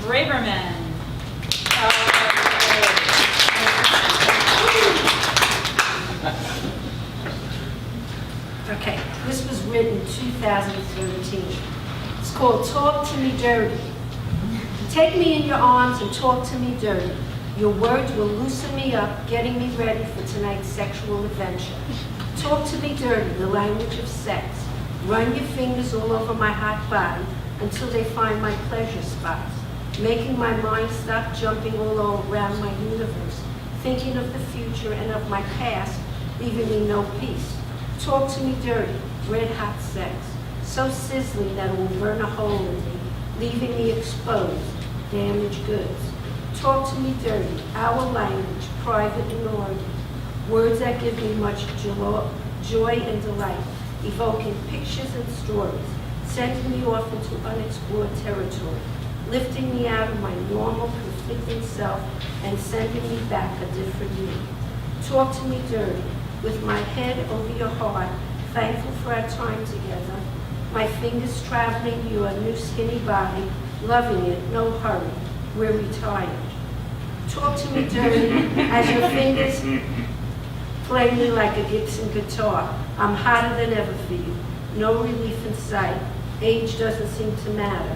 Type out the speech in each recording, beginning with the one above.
Braverman. Okay, this was written 2013. It's called Talk to Me Dirty. Take me in your arms and talk to me dirty. Your words will loosen me up, getting me ready for tonight's sexual adventure. Talk to me dirty, the language of sex. Run your fingers all over my hot body until they find my pleasure spots, making my mind stop jumping all around my universe, thinking of the future and of my past, leaving me no peace. Talk to me dirty, red hot sex, so sizzling that it will burn a hole in me, leaving me exposed, damaged goods. Talk to me dirty, our language, private and orderly, words that give me much joy and delight, evoking pictures and stories, sending me off into unexplored territory, lifting me out of my normal, conflicting self and sending me back a different me. Talk to me dirty, with my head over your heart, thankful for our time together, my fingers traveling your new skinny body, loving it, no hurry, we're retired. Talk to me dirty as your fingers play me like a Gibson guitar. I'm hotter than ever for you, no relief in sight, age doesn't seem to matter.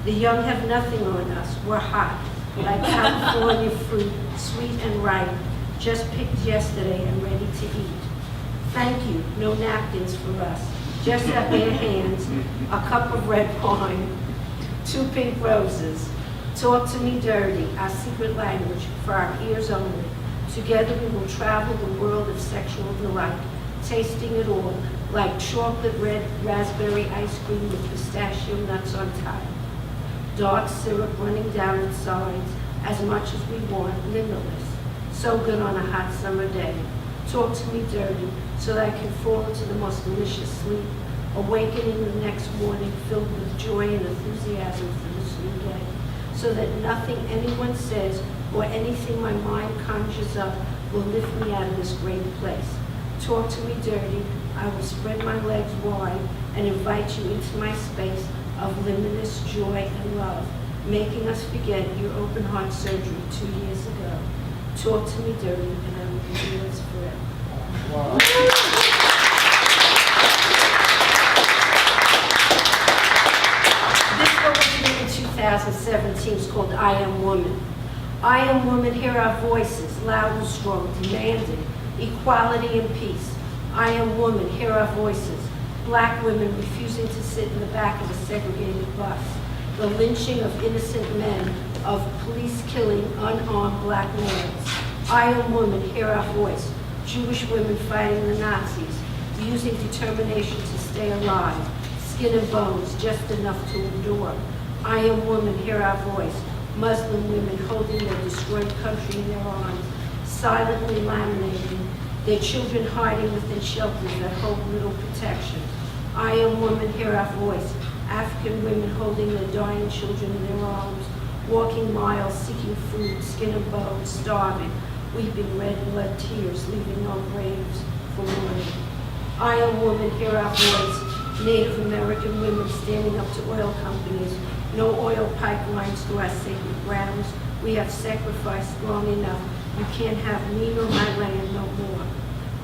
The young have nothing on us, we're hot, like California fruit, sweet and ripe, just picked yesterday and ready to eat. Thank you, no napkins for us, just our bare hands, a cup of red wine, 2 pink roses. Talk to me dirty, our secret language, for our ears only. Together we will travel the world of sexual delight, tasting it all, like chocolate red raspberry ice cream with pistachio nuts on top. Dark syrup running down its sides, as much as we want, limitless. So good on a hot summer day. Talk to me dirty, so that I can fall into the most delicious sleep, awakening the next morning filled with joy and enthusiasm for this new day, so that nothing anyone says or anything my mind conjures up will lift me out of this great place. Talk to me dirty, I will spread my legs wide and invite you into my space of limitless joy and love, making us forget your open heart surgery 2 years ago. Talk to me dirty, and I will be yours forever. Wow. This book was written in 2017. It's called I Am Woman. I am woman, hear our voices, loud and strong, demanding equality and peace. I am woman, hear our voices. Black women refusing to sit in the back of a segregated bus. The lynching of innocent men, of police killing unarmed black males. I am woman, hear our voice. Jewish women fighting the Nazis, using determination to stay alive. Skin and bones, just enough to endure. I am woman, hear our voice. Muslim women holding their destroyed country in their arms, silently laminating, their children hiding within shelters that hold little protection. I am woman, hear our voice. African women holding their dying children in their arms, walking miles, seeking food, skin and bones, starving, weeping red blood tears, leaving no graves for mourning. I am woman, hear our voice. Native American women standing up to oil companies. No oil pipelines through our sacred grounds. We have sacrificed long enough. You can't have me nor my land no more.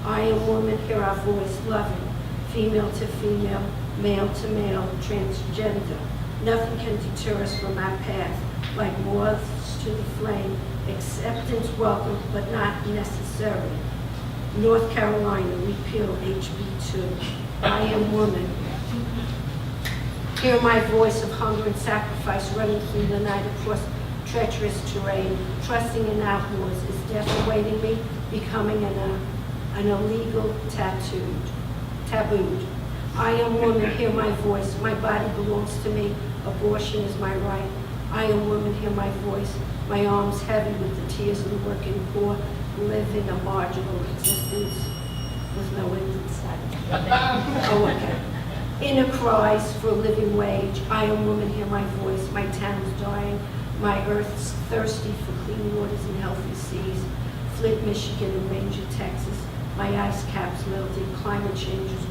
I am woman, hear our voice, loving, female to female, male to male, transgender. Nothing can deter us from our path, like moths to the flame. Acceptance welcome, but not necessary. North Carolina, repeal HB 2. I am woman. Hear my voice of hunger and sacrifice running through the night across treacherous terrain, trusting in outlaws. Is death awaiting me, becoming an illegal tabooed. I am woman, hear my voice. My body belongs to me. Abortion is my right. I am woman, hear my voice. My arms heavy with the tears of the working poor, living a marginal existence with no end in sight. Oh, okay. Inner cries for a living wage. I am woman, hear my voice. My town's dying. My earth's thirsty for clean waters and healthy seas. Flint, Michigan, and Ranger, Texas. My ice caps melting. Climate change is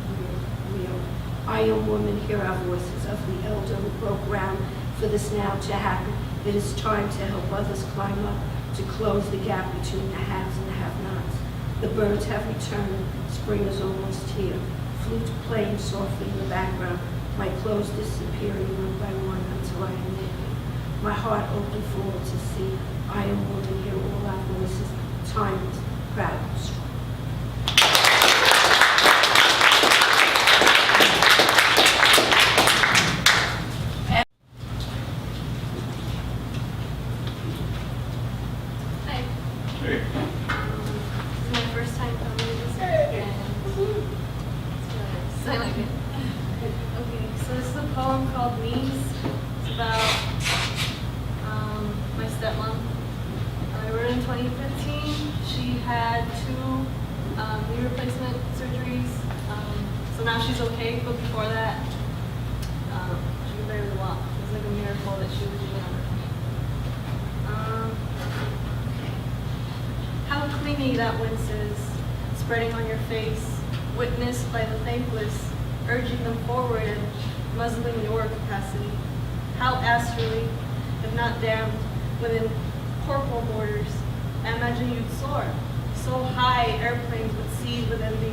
real. I am woman, hear our voices of the elder who broke ground for this now to happen. It is time to help others climb up, to close the gap between the haves and the have-nots. The birds have returned. Spring is almost here. Flute playing softly in the background. My clothes disappearing one by one until I am naked. My heart open for all to see. I am willing to hear all our voices. Timeless, proud, and strong. That winces, spreading on your face, witnessed by the thankless, urging them forward and muzzling your capacity. How astral, if not damned, within corporal borders, I imagine you'd soar. So high, airplanes would seethe with envy.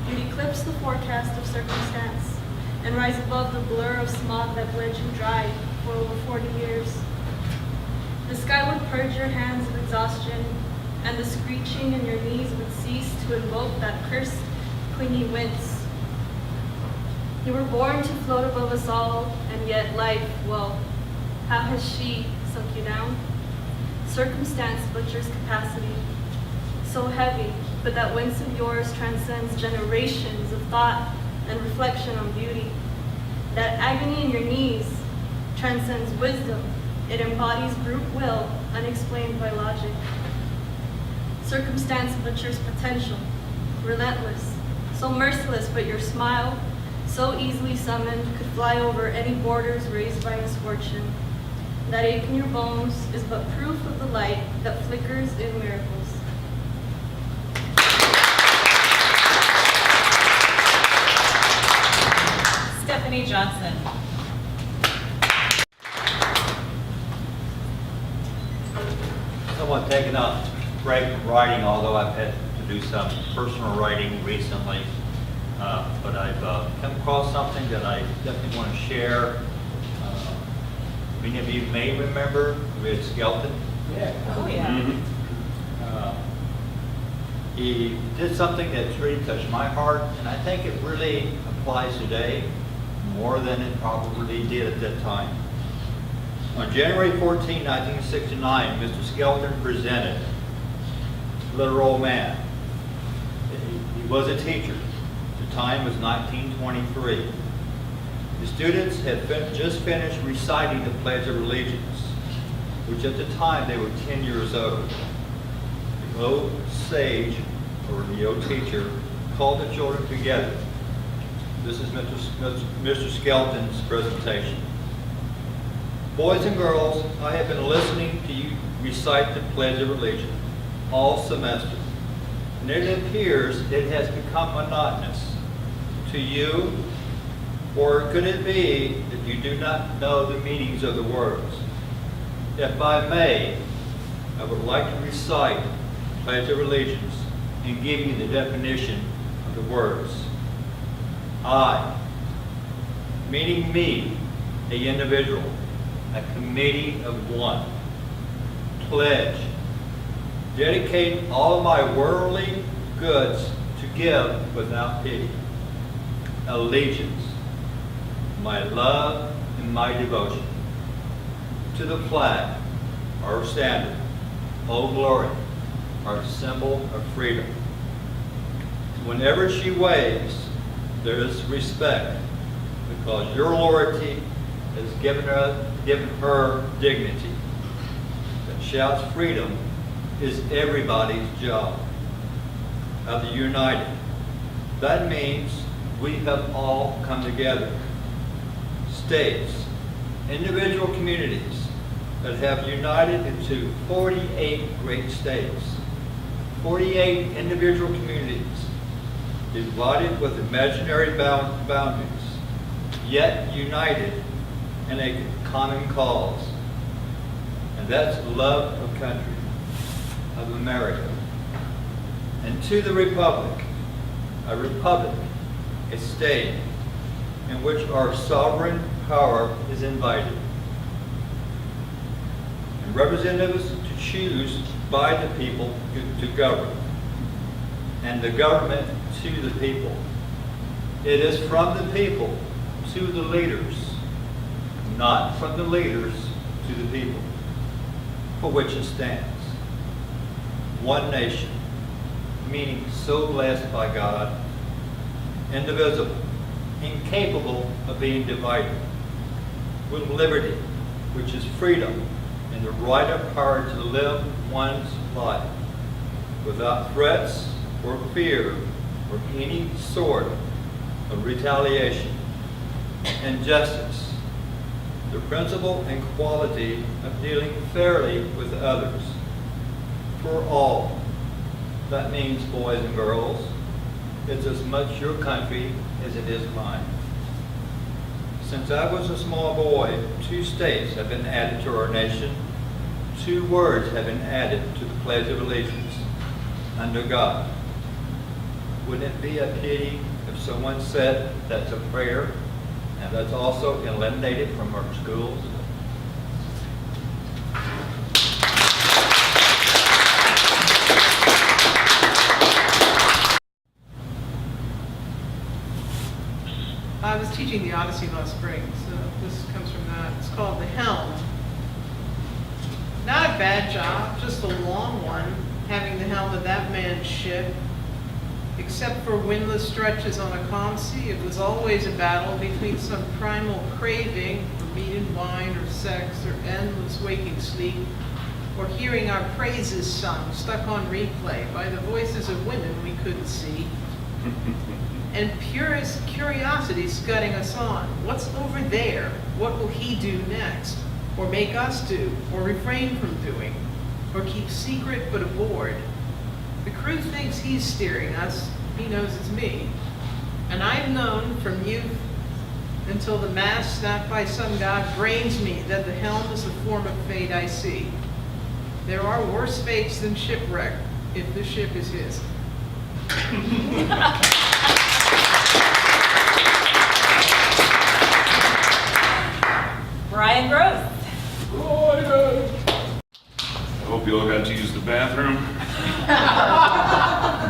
You'd eclipse the forecast of circumstance and rise above the blur of smog that bled you dry for over 40 years. The sky would purge your hands of exhaustion, and the screeching in your knees would cease to invoke that cursed, clingy wince. You were born to float above us all, and yet life, well, how has she sunk you down? Circumstance butchers capacity, so heavy, but that wince of yours transcends generations of thought and reflection on beauty. That agony in your knees transcends wisdom. It embodies brute will, unexplained by logic. Circumstance butchers potential, relentless, so merciless, but your smile, so easily summoned, could fly over any borders raised by misfortune. That ache in your bones is but proof of the light that flickers in miracles. Stephanie Johnson. Somewhat taken a break from writing, although I've had to do some personal writing recently. But I've come across something that I definitely want to share. Many of you may remember Red Skelton. Yeah. Oh, yeah. Mm-hmm. He did something that's really touched my heart, and I think it really applies today more than it probably did at that time. On January 14, 1969, Mr. Skelton presented Little Old Man. He was a teacher. The time was 1923. The students had just finished reciting the Pledge of Allegiance, which at the time they were 10 years old. The old sage, or the old teacher, called the children together. This is Mr. Skelton's presentation. Boys and girls, I have been listening to you recite the Pledge of Allegiance all semester, and it appears it has become monotonous to you, or could it be that you do not know the meanings of the words? If I may, I would like to recite the Pledge of Allegiance and give you the definition of the words. I, meaning me, an individual, a committee of one, pledge, dedicate all my worldly goods to give without pity, allegiance, my love and my devotion, to the flag, our standard, Old Glory, our symbol of freedom. Whenever she waves, there is respect, because your loyalty has given her dignity. That shouts freedom is everybody's job. Of the united, that means we have all come together. States, individual communities that have united into 48 great states. 48 individual communities divided with imaginary boundaries, yet united and a common cause, and that's love of country, of America. And to the republic, a state in which our sovereign power is invited, and representatives to choose by the people to govern, and the government to the people. It is from the people to the leaders, not from the leaders to the people, for which it stands. One nation, meaning so blessed by God, indivisible, incapable of being divided, with liberty, which is freedom, and the right of power to live one's life without threats or fear or any sort of retaliation, and justice, the principle and quality of dealing fairly with others. For all, that means boys and girls, it's as much your country as it is mine. Since I was a small boy, 2 states have been added to our nation. 2 words have been added to the Pledge of Allegiance, under God. Wouldn't it be a pity if someone said that's a prayer, and that's also eliminated from our schools? I was teaching the Odyssey last spring, so this comes from that. It's called The Helm. Not a bad job, just a long one, having the helm of that man's ship. Except for windless stretches on a calm sea, it was always a battle between some primal craving for meat and wine or sex or endless waking sleep, or hearing our praises sung, stuck on replay by the voices of women we couldn't see. And purest curiosity scudding us on. What's over there? What will he do next? Or make us do? Or refrain from doing? Or keep secret but aboard? The crew thinks he's steering us. He knows it's me. And I've known from youth until the mast snapped by some god brains me that the helm is a form of fate I see. There are worse fates than shipwreck if the ship is his. Brian Grosz. I hope you all got to use the bathroom.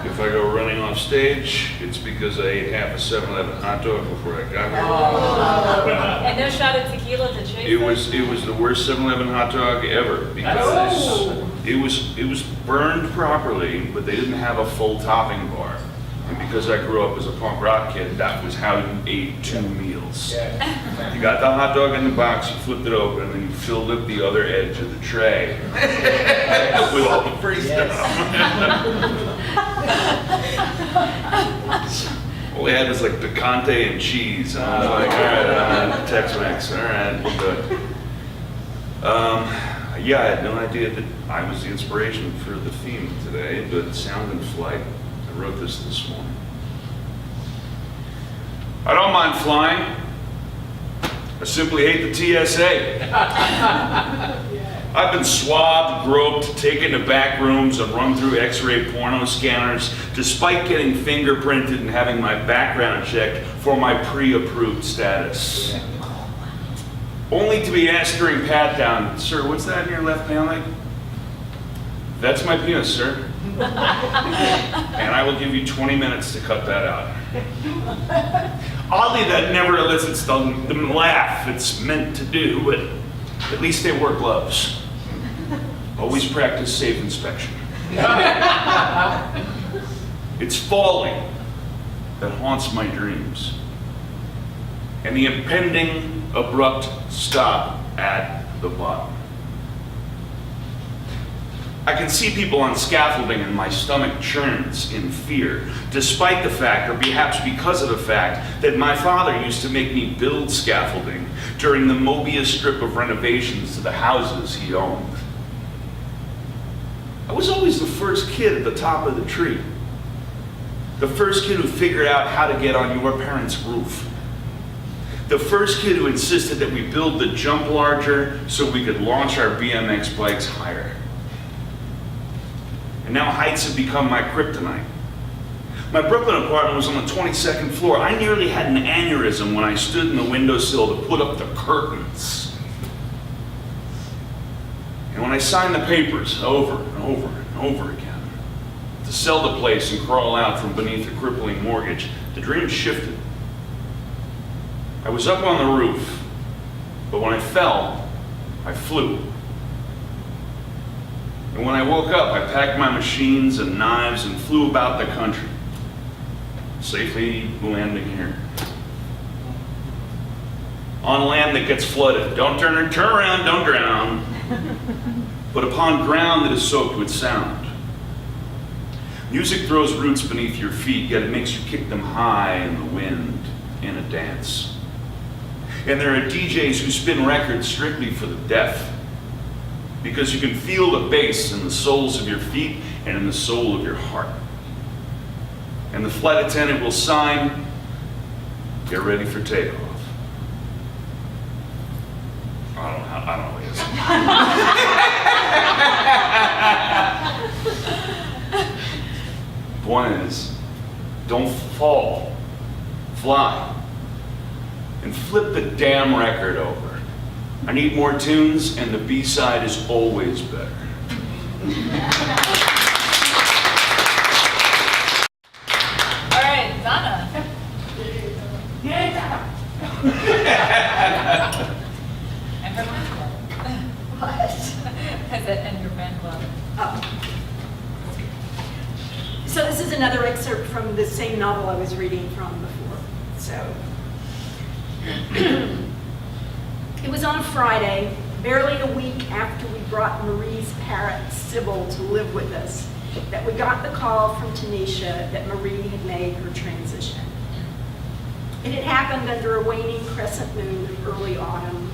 If I go running off stage, it's because I ate half a 7-Eleven hot dog before I got here. And no shot of tequila to chase It was the worst 7-Eleven hot dog ever because it was burned properly, but they didn't have a full topping bar. And because I grew up as a punk rock kid, that was how you ate 2 meals. You got the hot dog in the box, you flipped it open, and then you filled up the other edge of the tray with all the free stuff. All we had was like picante and cheese. And I was like, all right, Tex-Mex, all right, we're good. Yeah, I had no idea that I was the inspiration for the theme today, but Sound and Flight. I wrote this morning. I don't mind flying. I simply hate the TSA. I've been swabbed, groped, taken to back rooms, and run through X-ray porno scanners, despite getting fingerprinted and having my background checked for my pre-approved status. Only to be asked during pat-down, "Sir, what's that in your left pant leg?" "That's my penis, sir." "And I will give you 20 minutes to cut that out." Oddly, that never elicits the laugh it's meant to do, but at least they wear gloves. Always practice safe inspection. It's falling that haunts my dreams, and the impending abrupt stop at the bottom. I can see people on scaffolding and my stomach churns in fear, despite the fact, or perhaps because of the fact, that my father used to make me build scaffolding during the Mobius strip of renovations to the houses he owned. I was always the first kid at the top of the tree. The first kid who figured out how to get on your parents' roof. The first kid who insisted that we build the jump larger so we could launch our BMX bikes higher. And now heights have become my kryptonite. My Brooklyn apartment was on the 22nd floor. I nearly had an aneurysm when I stood in the windowsill to put up the curtains. And when I signed the papers over and over and over again to sell the place and crawl out from beneath a crippling mortgage, the dream shifted. I was up on the roof, but when I fell, I flew. And when I woke up, I packed my machines and knives and flew about the country, safely landing here. On land that gets flooded. Don't turn around, don't drown. But upon ground that is soaked with sound. Music throws roots beneath your feet, yet it makes you kick them high in the wind in a dance. And there are DJs who spin records strictly for the deaf, because you can feel the bass in the soles of your feet and in the soul of your heart. And the flight attendant will sign, "Get ready for takeoff." I don't know what it is. Point is, don't fall, fly, and flip the damn record over. I need more tunes, and the B-side is always better. All right, Donna. And her fan club. What? I said, and your fan club. Oh. So this is another excerpt from the same novel I was reading from before. So it was on a Friday, barely a week after we brought Marie's parrot, Sybil, to live with us, that we got the call from Tanisha that Marie had made her transition. It had happened under a waning crescent moon of early autumn.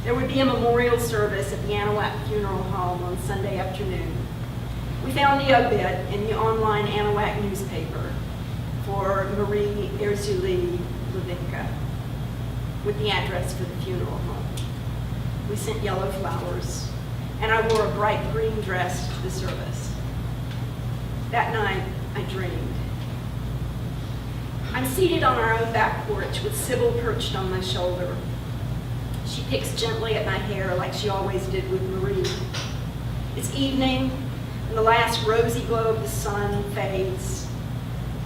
There would be a memorial service at the Anahuac Funeral Home on Sunday afternoon. We found the obit in the online Anahuac newspaper for Marie Erzuli Levinka with the address for the funeral home. We sent yellow flowers, and I wore a bright green dress to the service. That night, I dreamed. I'm seated on our own back porch with Sybil perched on my shoulder. She picks gently at my hair like she always did with Marie. It's evening, and the last rosy glow of the sun fades.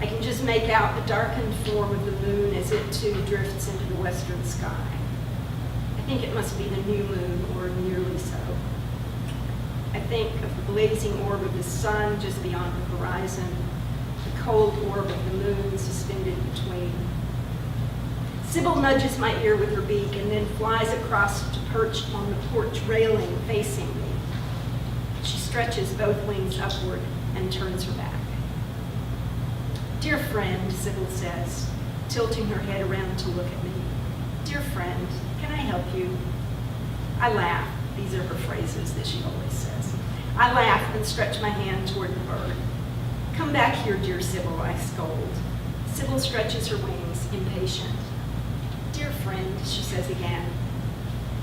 I can just make out the darkened form of the moon as it too drifts into the western sky. I think it must be the new moon, or nearly so. I think of the blazing orb of the sun just beyond the horizon, the cold orb of the moon suspended between. Sybil nudges my ear with her beak and then flies across to perch on the porch railing facing me. She stretches both wings upward and turns her back. "Dear friend," Sybil says, tilting her head around to look at me. "Dear friend, can I help you?" I laugh. These are her phrases that she always says. I laugh and stretch my hand toward the bird. "Come back here, dear Sybil," I scold. Sybil stretches her wings, impatient. "Dear friend," she says again,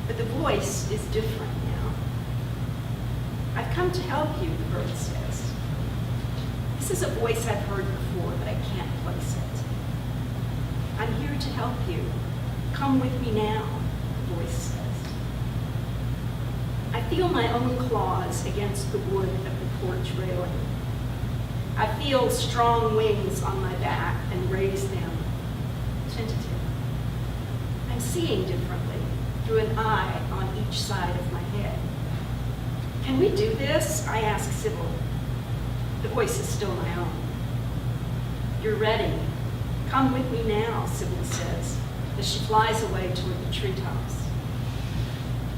but the voice is different now. "I've come to help you," the bird says. This is a voice I've heard before, but I can't place it. "I'm here to help you. Come with me now," the voice says. I feel my own claws against the wood of the porch railing. I feel strong wings on my back and raise them, tentative. I'm seeing differently, through an eye on each side of my head. "Can we do this?" I ask Sybil. The voice is still my own. "You're ready. Come with me now," Sybil says, as she flies away toward the treetops.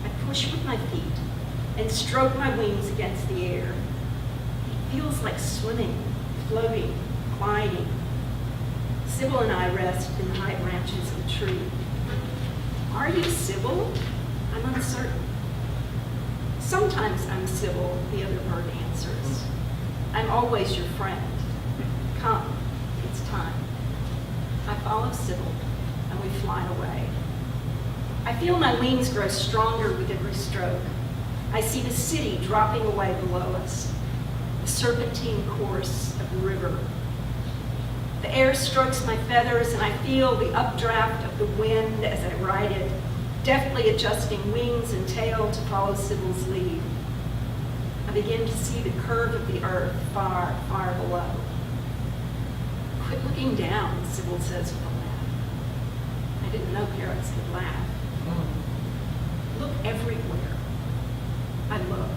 I push with my feet and stroke my wings against the air. It feels like swimming, floating, gliding. Sybil and I rest in the high branches of a tree. "Are you Sybil?" I'm uncertain. "Sometimes I'm Sybil," the other bird answers. "I'm always your friend. Come, it's time." I follow Sybil. I and we fly away. I feel my wings grow stronger with every stroke. I see the city dropping away below us, the serpentine course of the river. The air strokes my feathers, and I feel the updraft of the wind as I ride it, deftly adjusting wings and tail to follow Sybil's lead. I begin to see the curve of the earth far, far below. Quit looking down, Sybil says with a laugh. I didn't know parrots could laugh. Look everywhere. I look.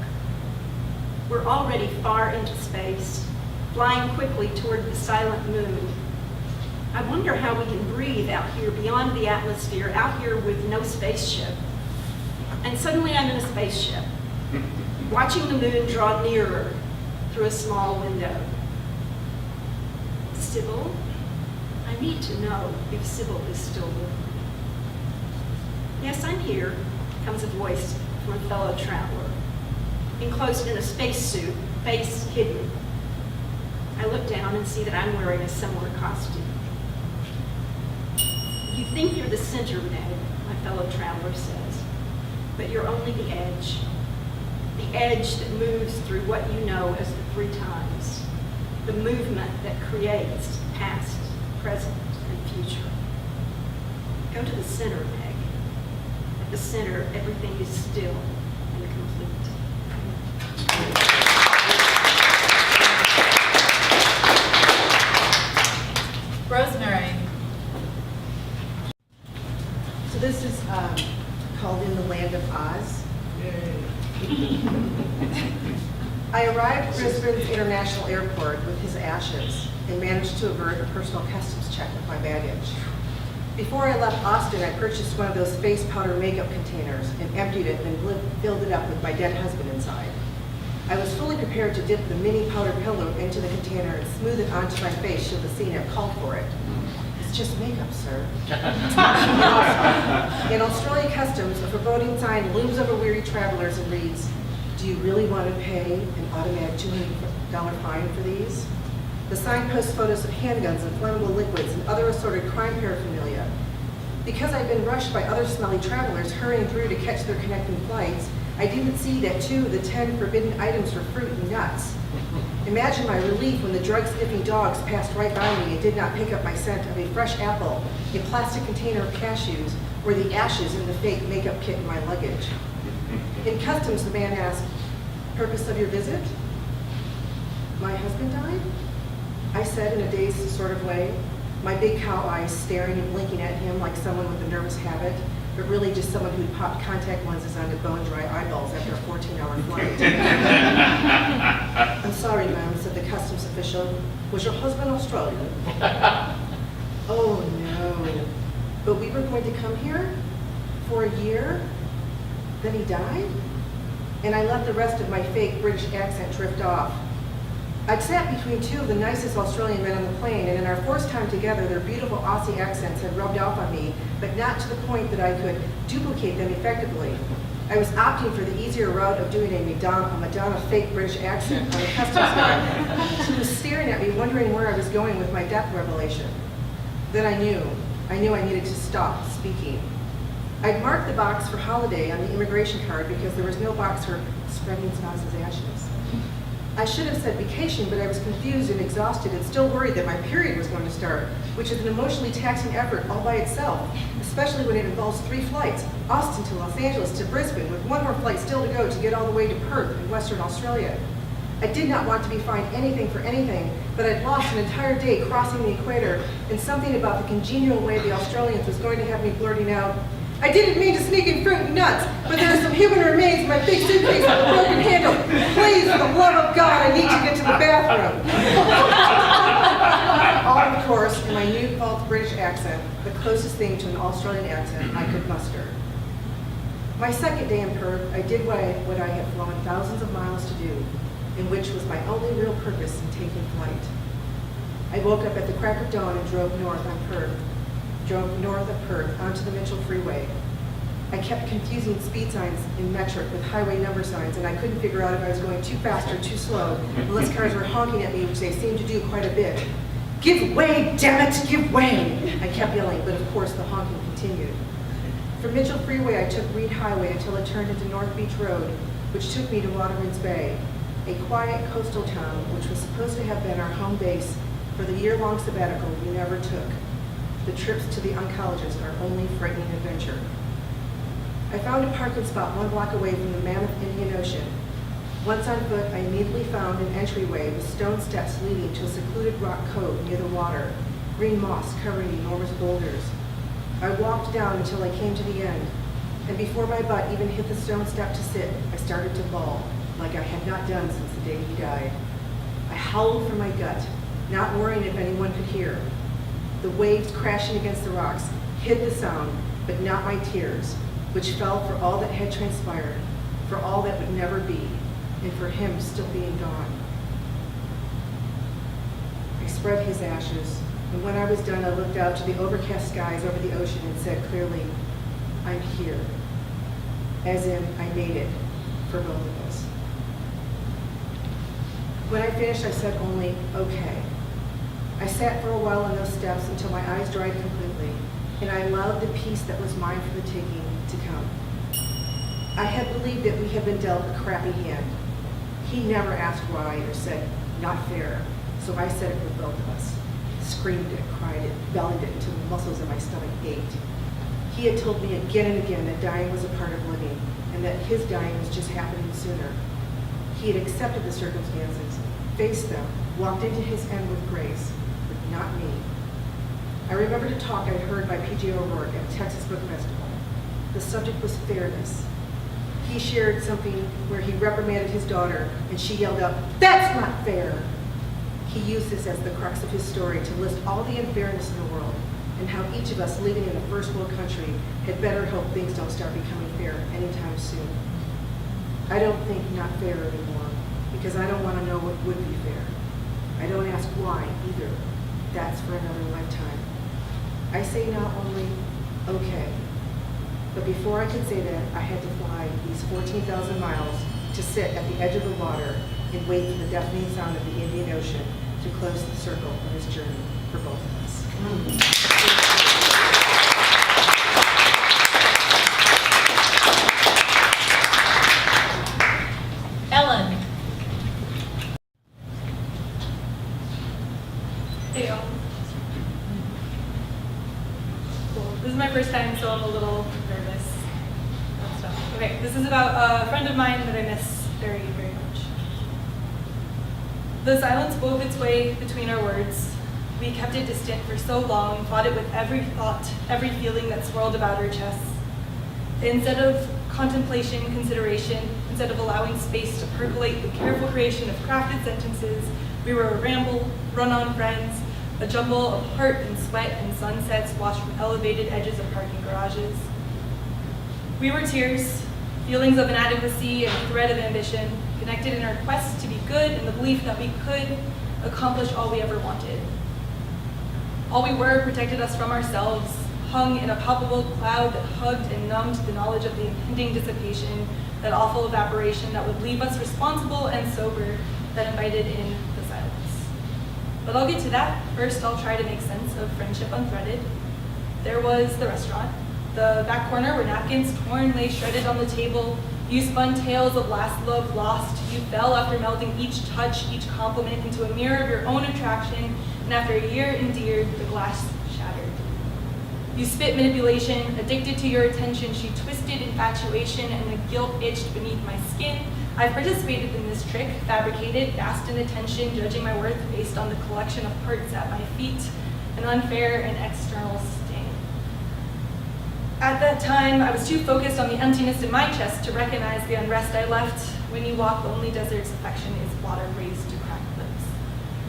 We're already far into space, flying quickly toward the silent moon. I wonder how we can breathe out here beyond the atmosphere, out here with no spaceship. And suddenly I'm in a spaceship, watching the moon draw nearer through a small window. Sybil, I need to know if Sybil is still with me. Yes, I'm here, comes a voice from a fellow traveler, enclosed in a spacesuit, face hidden. I look down and see that I'm wearing a similar costume. You think you're the center, Meg, my fellow traveler says, but you're only the edge that moves through what you know as the three times, the movement that creates past, present, and future. Go to the center, Meg. At the center, everything is still and complete. Rosemary. So this is called In the Land of Oz. I arrived at Brisbane's International Airport with his ashes and managed to avert a personal customs check with my baggage. Before I left Austin, I purchased one of those face powder makeup containers and emptied it and filled it up with my dead husband inside. I was fully prepared to dip the mini powder pillow into the container and smooth it onto my face should the scene have called for it. It's just makeup, sir. In Australia Customs, a foreboding sign looms over weary travelers and reads, "Do you really want to pay an automatic $200 fine for these?" The sign posts photos of handguns and flammable liquids and other assorted crime paraphernalia. Because I'd been rushed by other smelly travelers hurrying through to catch their connecting flights, I didn't see that 2 of the 10 forbidden items were fruit and nuts. Imagine my relief when the drug-sniffing dogs passed right by me and did not pick up my scent of a fresh apple, a plastic container of cashews, or the ashes in the fake makeup kit in my luggage. In customs, the man asked, "Purpose of your visit?" "My husband died?" I said in a dazed sort of way, my big cow eyes staring and blinking at him like someone with a nervous habit, but really just someone who'd popped contact lenses onto bone-dry eyeballs after a 14-hour flight. "I'm sorry, ma'am," said the customs official. "Was your husband Australian?" "Oh, no. But we were going to come here for a year? Then he died?" And I let the rest of my fake British accent drift off. I'd sat between 2 of the nicest Australian men on the plane, and in our first time together, their beautiful Aussie accents had rubbed off on me, but not to the point that I could duplicate them effectively. I was opting for the easier route of doing a Madonna fake British accent on the customs guy, who was staring at me, wondering where I was going with my death revelation. Then I knew I needed to stop speaking. I'd marked the box for holiday on the immigration card because there was no box for spreading spouse's ashes. I should have said vacation, but I was confused and exhausted and still worried that my period was going to start, which is an emotionally taxing effort all by itself, especially when it involves 3 flights, Austin to Los Angeles to Brisbane, with 1 more flight still to go to get all the way to Perth in Western Australia. I did not want to be fined anything for anything, but I'd lost an entire day crossing the equator, and something about the congenial way the Australians was going to have me blurting out, "I didn't mean to sneak in fruit and nuts, but there are some human remains in my big suitcase with a broken handle. Please, for the love of God, I need to get to the bathroom." All, of course, in my new false British accent, the closest thing to an Australian accent I could muster. My second day in Perth, I did what I had flown thousands of miles to do, and which was my only real purpose in taking flight. I woke up at the crack of dawn and drove north of Perth onto the Mitchell Freeway. I kept confusing speed signs in metric with highway number signs, and I couldn't figure out if I was going too fast or too slow, unless cars were honking at me, which they seemed to do quite a bit. Give way, damn it, give way! I kept yelling, but of course the honking continued. From Mitchell Freeway, I took Reed Highway until it turned into North Beach Road, which took me to Waterman's Bay, a quiet coastal town which was supposed to have been our home base for the year-long sabbatical we never took. The trips to the oncologist are only frightening adventure. I found a parking spot 1 block away from the mammoth Indian Ocean. Once on foot, I immediately found an entryway with stone steps leading to a secluded rock cove near the water, green moss covering enormous boulders. I walked down until I came to the end, and before my butt even hit the stone step to sit, I started to bawl, like I had not done since the day he died. I howled from my gut, not worrying if anyone could hear. The waves crashing against the rocks hid the sound, but not my tears, which fell for all that had transpired, for all that would never be, and for him still being gone. I spread his ashes, and when I was done, I looked out to the overcast skies over the ocean and said clearly, I'm here. As in, I made it for both of us. When I finished, I said only, okay. I sat for a while on those steps until my eyes dried completely, and I allowed the peace that was mine for the taking to come. I had believed that we had been dealt a crappy hand. He never asked why or said, not fair, so I said it with both of us. Screamed it, cried it, bellied it until the muscles in my stomach ached. He had told me again and again that dying was a part of living, and that his dying was just happening sooner. He had accepted the circumstances, faced them, walked into his end with grace, but not me. I remembered a talk I'd heard by P.J. O'Rourke at a Texas Book Festival. The subject was fairness. He shared something where he reprimanded his daughter, and she yelled out, "That's not fair!" He used this as the crux of his story to list all the unfairness in the world, and how each of us living in a first world country had better hope things don't start becoming fair anytime soon. I don't think not fair anymore, because I don't want to know what would be fair. I don't ask why either. That's for another lifetime. I say now only, okay. But before I could say that, I had to fly these 14,000 miles to sit at the edge of the water and wait for the deafening sound of the Indian Ocean to close the circle of his journey for both of us. Ellyn. Hey, y'all. Cool. This is my first time, so I'm a little nervous and stuff. Okay, this is about a friend of mine that I miss very, very much. The silence wove its way between our words. We kept it distant for so long, fought it with every thought, every feeling that swirled about our chests. Instead of contemplation, consideration, instead of allowing space to percolate the careful creation of crafted sentences, we were a ramble, run-on friends, a jumble of heart and sweat and sunsets washed from elevated edges of parking garages. We were tears, feelings of inadequacy and a thread of ambition, connected in our quest to be good and the belief that we could accomplish all we ever wanted. All we were protected us from ourselves, hung in a palpable cloud that hugged and numbed the knowledge of the impending dissipation, that awful evaporation that would leave us responsible and sober, that invited in the silence. But I'll get to that. First, I'll try to make sense of friendship unthreaded. There was the restaurant, the back corner where napkins torn lay shredded on the table. You spun tales of last love lost. You fell after melding each touch, each compliment into a mirror of your own attraction, and after a year endeared, the glass shattered. You spit manipulation, addicted to your attention. She twisted infatuation, and the guilt itched beneath my skin. I've participated in this trick, fabricated, basked in attention, judging my worth based on the collection of parts at my feet, an unfair and external sting. At that time, I was too focused on the emptiness in my chest to recognize the unrest I left. When you walk lonely deserts, affection is water raised to cracked lips.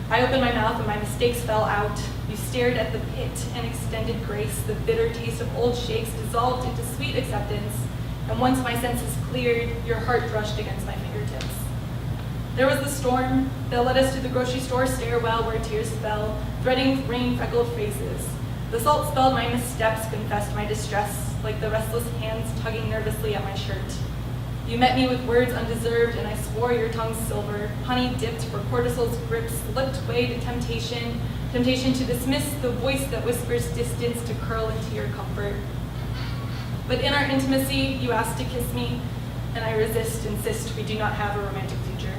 I opened my mouth and my mistakes fell out. You stared at the pit and extended grace. The bitter taste of old shakes dissolved into sweet acceptance. And once my senses cleared, your heart brushed against my fingertips. There was the storm that led us to the grocery store stairwell where tears fell, threading rain-freckled faces. The salt spelled my missteps, confessed my distress, like the restless hands tugging nervously at my shirt. You met me with words undeserved, and I swore your tongue's silver. Honey dipped for cortisol's grips, slipped way to temptation to dismiss the voice that whispers distance to curl into your comfort. But in our intimacy, you asked to kiss me, and I insist we do not have a romantic future.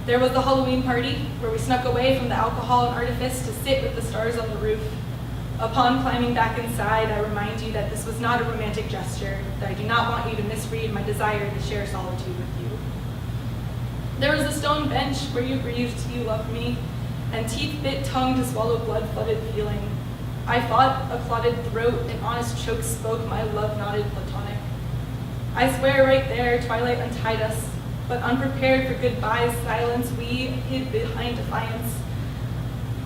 There was the Halloween party, where we snuck away from the alcohol and artifice to sit with the stars on the roof. Upon climbing back inside, I remind you that this was not a romantic gesture, that I do not want you to misread my desire to share solitude with you. There was a stone bench where you breathed, you loved me, and teeth bit tongue to swallow blood-flooded feeling. I fought a clotted throat, and honest choke spoke my love knotted platonic. I swear right there, twilight untied us, but unprepared for goodbye's silence, we hid behind defiance.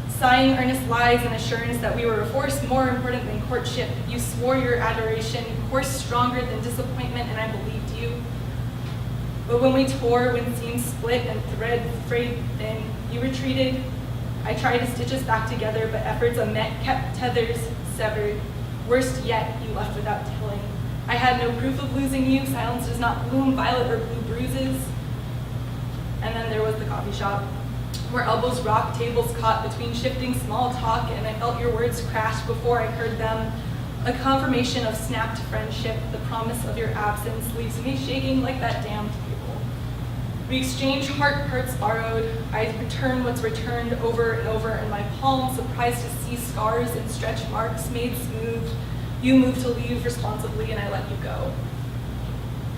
Sighing earnest lies and assurance that we were a force more important than courtship, you swore your adoration, course stronger than disappointment, and I believed you. But when we tore, when seams split and thread frayed thin, you retreated. I tried to stitch us back together, but efforts unmet kept tethers severed. Worst yet, you left without telling. I had no proof of losing you. Silence does not bloom violet or blue bruises. And then there was the coffee shop, where elbows rocked, tables caught between shifting small talk, and I felt your words crash before I heard them. A confirmation of snapped friendship, the promise of your absence leaves me shaking like that damned table. We exchange hearts borrowed. I return what's returned over and over in my palm, surprised to see scars and stretch marks made smooth. You moved to leave responsibly, and I let you go.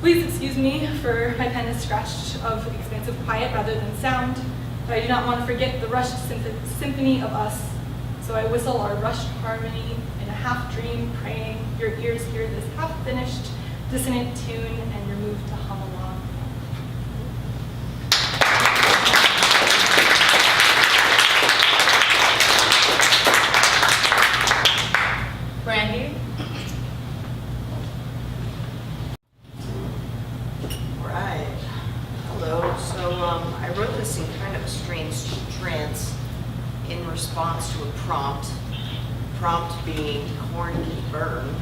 Please excuse me for my pen is scratched of expansive quiet rather than sound, but I do not want to forget the rushed symphony of us. So I whistle our rushed harmony in a half-dream, praying your ears hear this half-finished, dissonant tune, and you're moved to hum along. Brandy? Right. Hello. So I wrote this in kind of a strange trance in response to a prompt. Prompt being corn can burn.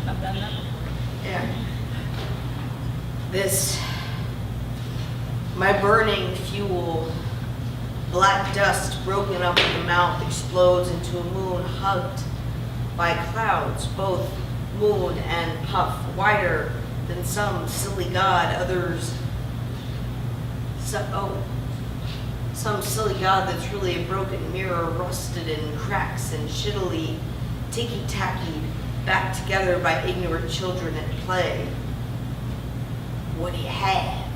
I've done that before. Yeah. My burning fuel, black dust broken up in the mouth explodes into a moon hugged by clouds, both moon and puff, wider than some silly god, some silly god that's really a broken mirror, rusted in cracks and shittily ticky-tacky back together by ignorant children at play. What do you have?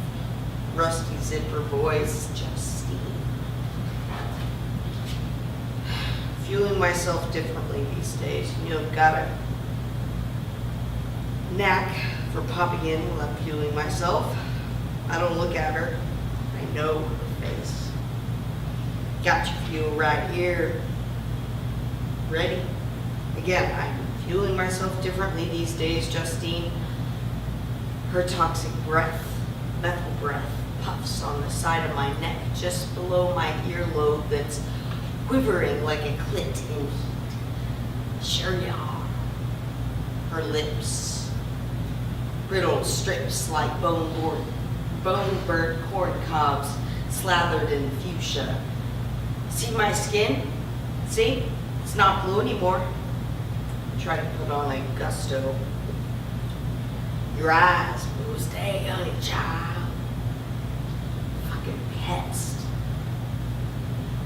Rusty zipper voice, Justine. Fueling myself differently these days. You know, I've got a knack for popping in while I'm fueling myself. I don't look at her. I know her face. Got your fuel right here. Ready? Again, I'm fueling myself differently these days, Justine. Her toxic breath, methyl breath, puffs on the side of my neck, just below my earlobe that's quivering like a clit in heat. Sure you are. Her lips, brittle strips like bone-burnt corn cobs slathered in fuchsia. See my skin? See? It's not blue anymore. Try to put on a gusto. Your eyes, blue as day, honey child. Fucking pest.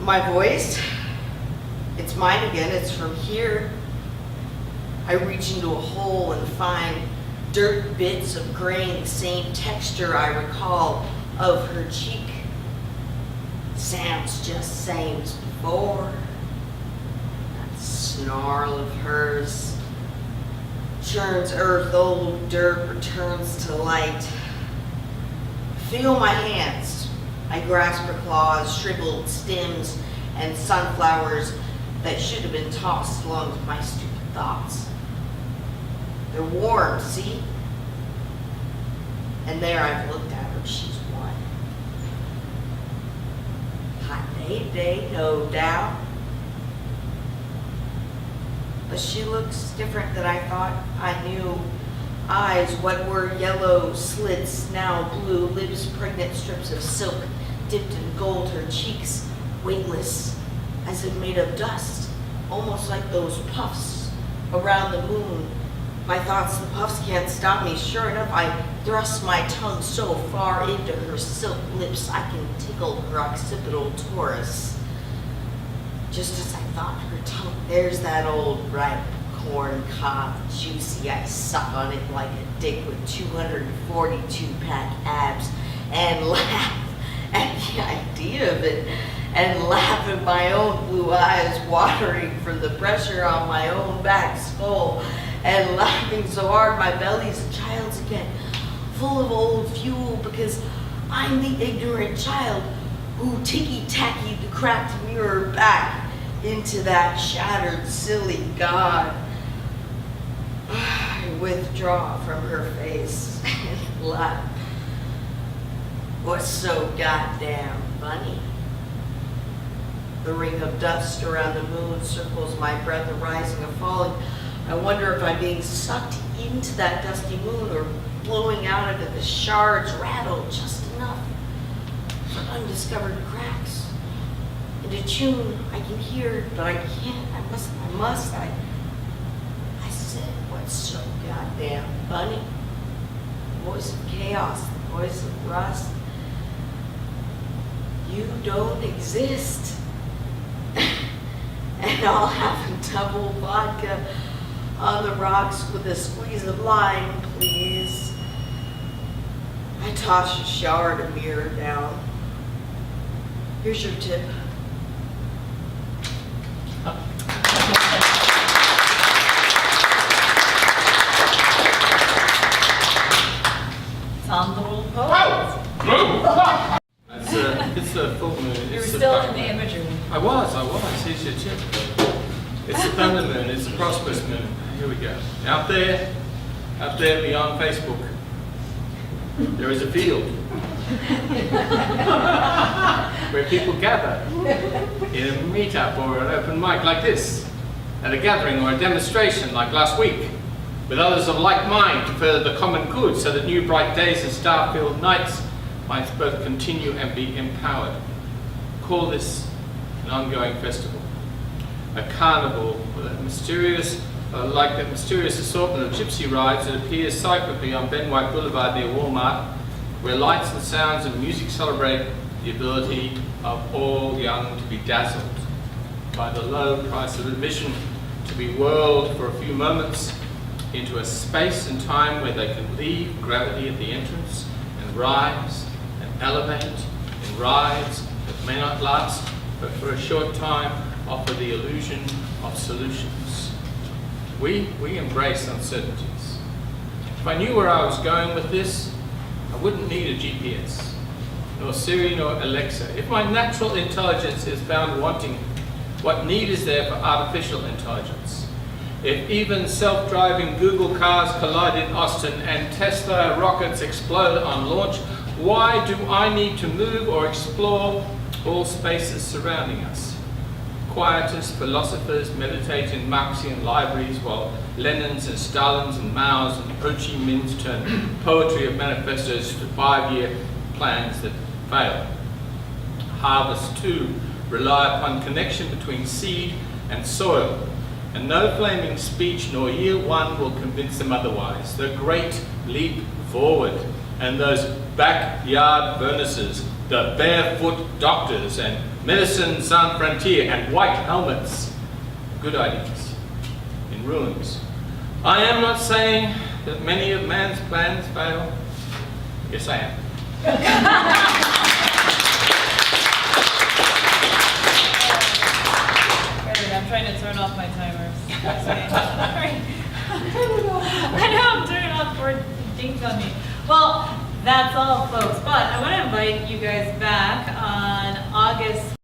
My voice, it's mine again, it's from here. I reach into a hole and find dirt bits of grain, the same texture I recall of her cheek. Sounds just same as before. That snarl of hers churns earth, old dirt returns to light. Feel my hands. I grasp her claws, shriveled stems, and sunflowers that should have been tossed along with my stupid thoughts. They're warm, see? And there I've looked at her, she's one. Hot day today, no doubt. But she looks different than I thought I knew. Eyes, what were yellow slits, now blue, lips pregnant strips of silk, dipped in gold, her cheeks weightless, as if made of dust, almost like those puffs around the moon. My thoughts, the puffs can't stop me. Sure enough, I thrust my tongue so far into her silk lips I can tickle her occipital torus. Just as I thought, her tongue, there's that old ripe corn cob, juicy. I suck on it like a dick with 242-pack abs and laugh at the idea of it, and laugh at my own blue eyes watering for the pressure on my own back skull, and laughing so hard my belly's a child's again, full of old fuel, because I'm the ignorant child who ticky-tacky the cracked mirror back into that shattered, silly God. I withdraw from her face and laugh. What's so goddamn funny? The ring of dust around the moon circles my breath, arising and falling. I wonder if I'm being sucked into that dusty moon or blowing out of it. The shards rattle just enough for undiscovered cracks. And a tune I can hear, but I can't. I said, what's so goddamn funny? The voice of chaos, the voice of rust. You don't exist. And I'll have a double vodka on the rocks with a squeeze of lime, please. I toss a shard of mirror down. Here's your tip. Thom the little poet. It's a full moon. You were It's still a- in the imagery. I was. Here's your tip. It's a thunder moon. It's a prosperous moon. Here we go. Out there beyond Facebook, there is a field where people gather in a meetup or an open mic like this, at a gathering or a demonstration like last week, with others of like mind to further the common good, so that new bright days and star-filled nights might both continue and be empowered. Call this an ongoing festival, a carnival with a mysterious, like that mysterious assortment of gypsy rides that appears cyclically on Ben White Boulevard near Walmart, where lights and sounds and music celebrate the ability of all young to be dazzled by the low price of admission, to be whirled for a few moments into a space and time where they can leave gravity at the entrance and rise and elevate in rides that may not last, but for a short time offer the illusion of solutions. We embrace uncertainties. If I knew where I was going with this, I wouldn't need a GPS, nor Siri, nor Alexa. If my natural intelligence is found wanting, what need is there for artificial intelligence? If even self-driving Google cars collide in Austin and Tesla rockets explode on launch, why do I need to move or explore all spaces surrounding us? Quietist philosophers meditate in Marxian libraries, while Lenin's and Stalin's and Mao's and Ho Chi Minh's turn poetry of manifestos to 5-year plans that fail. Harvests, too, rely upon connection between seed and soil, and no flaming speech nor year one will convince them otherwise. The great leap forward, and those backyard furnaces, the barefoot doctors, and medicine sans frontier, and white helmets. Good ideas in ruins. I am not saying that many of man's plans fail. Yes, I am. I'm trying to turn off my timers. Sorry. I know I'm turning off for dings on me. Well, that's all, folks. But I want to invite you guys back on August